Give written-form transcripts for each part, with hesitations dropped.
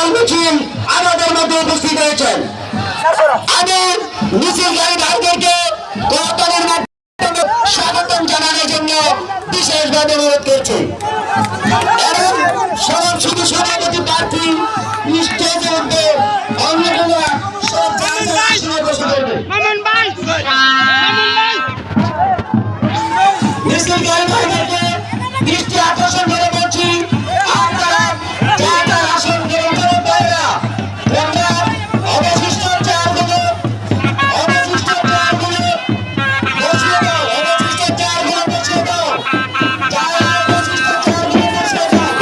বিশাল মিছিল আমাদের মধ্যে উপস্থিত হয়েছেন। আমি মিছিলকারী ভাইদেরকে করতালির মাধ্যমে স্বাগতম জানানোর জন্য বিশেষভাবে অনুরোধ করছি। এবং শুধু সভাপতি প্রার্থী স্টেজে উঠবে, অন্যগুলো সব আসনে বসে পড়বে। মিছিলকারী ভাইদেরকে দৃষ্টি আকর্ষণ করে বলছি, আপনারা যারা আসন গ্রহণ করেন পায়রা, তোমরা অবশিষ্ট চেয়ারগুলো বসিয়ে দাও, অবশিষ্ট চেয়ারগুলো বসিয়ে দাও, যারা অবশিষ্ট চেয়ারগুলো বসিয়ে দাও।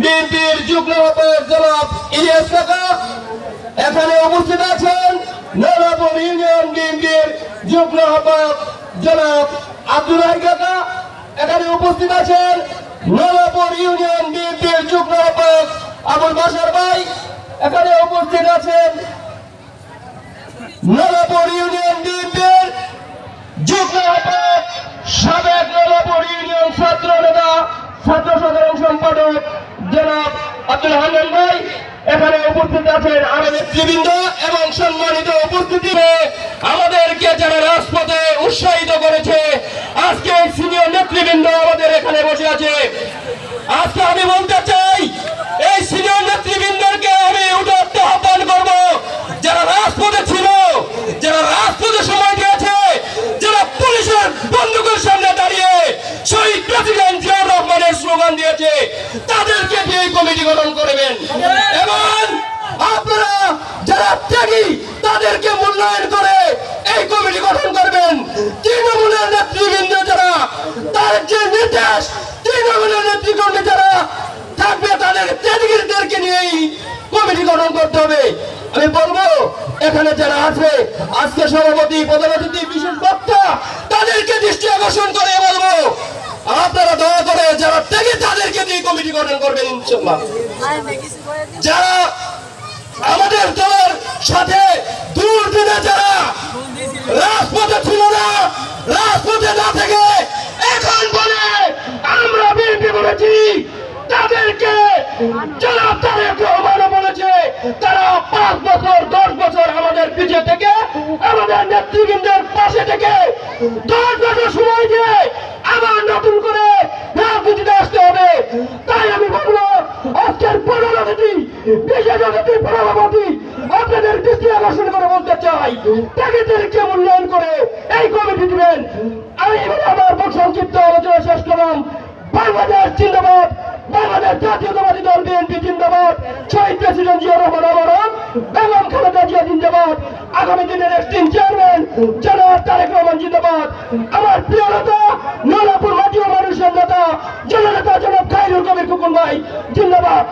বিএনপির যুগ্ম আহ্বায়ক জনাব ইলিয়াস কাকা এখানে উপস্থিত আছেন। নলাপুর ইউনিয়ন বিএনপির যুগ্ম আহ্বায়ক জনাব আব্দুল হাই কাকা এখানে উপস্থিত আছেন। নলাপুর ইউনিয়ন বিএনপির যুগ্ম আহ্বায়ক আবুল বাশার ভাই এখানে উপস্থিত আছেন। নলাপুর ইউনিয়ন বিএনপির যুগ্ম আহ্বায়ক সাবেক নলাপুর ইউনিয়ন ছাত্র নেতা ছাত্র সাধারণ সম্পাদক জনাব আব্দুল হান্নান ভাই এখানে উপস্থিত আছেন। আরো নেতৃবৃন্দ এবং সম্মানিত উপস্থিতি, আমাদেরকে যারা রাজপথে উৎসাহিত করেছে, আজকে সিনিয়র নেতৃবৃন্দ আমাদের এখানে বসে আছে। আজকে আমি বলতে চাই, এই সিনিয়র নেতৃবৃন্দকে আমি উদাত্ত আহ্বান করব, যারা রাজপথে ছিল, যারা রাজপথে সময় দিয়েছে, যারা পুলিশের বন্দুকের সামনে দাঁড়িয়ে শহীদ প্রেসিডেন্ট জিয়াউর রহমানের স্লোগান দিয়েছে, তাদেরকে দিয়ে কমিটি গঠন করবেন। এবং আপনারা যারা ত্যাগী, তাদেরকে মূল্যায়ন করে এই কমিটি গঠন করবেন। তৃণমূলের নেতৃবৃন্দ যারা, তার যে নির্দেশ, তৃণমূলের নেতৃবৃন্দ যারা থাকবে, তাদের ত্যাগীদেরকে নিয়েই কমিটি গঠন করতে হবে। আমি বলবো, এখানে যারা আছে, আজকে সভাপতি, প্রধান অতিথি, বিশেষ বক্তা, তাদেরকে দৃষ্টি আকর্ষণ করে বলবো, আপনারা দয়া করে যারা ত্যাগী, তাদেরকে দিয়ে কমিটি গঠন করবেন ইনশাআল্লাহ। যারা আমাদের দলের সাথে দুর্দিনে যারা রাজপথে ছিল না, রাজপথে না থেকে এখন বলে আমরা বিএনপি বলেছি, তাদেরকে যারা তারেক রহমানও বলেছে, তারা 5 বছর 10 বছর আমাদের পিছিয়ে থেকে, আমাদের নেতৃবৃন্দের পাশে থেকে 10 বছর সময় দিয়ে আবার নতুন করে রাজনীতিতে আসতে হবে। তাই আমি বলবো, আজকের প্রধান অতিথি, বিশেষ অতিথি, সভাপতি, আপনাদের দৃষ্টি আকর্ষণ করে বলতে চাই, তাদেরকে মূল্যায়ন করে এই কমিটি দিবেন। আমি আমার সংক্ষিপ্ত আলোচনা শেষ করলাম। বাংলাদেশ জিন্দাবাদ, বাংলাদেশ জাতীয়তাবাদী দল বিএনপি জিন্দাবাদ, শহীদ প্রেসিডেন্ট জিয়াউর রহমান অমর, বেগম খালেদা জিয়া জিন্দাবাদ, আগামী দিনের অ্যাক্টিং চেয়ারম্যান জনাব তারেক রহমান জিন্দাবাদ, আমার প্রিয় নেতা নলাপুর মাটি ও মানুষের নেতা জননেতা জনাব খায়রুল কবির খোকন ভাই জিন্দাবাদ।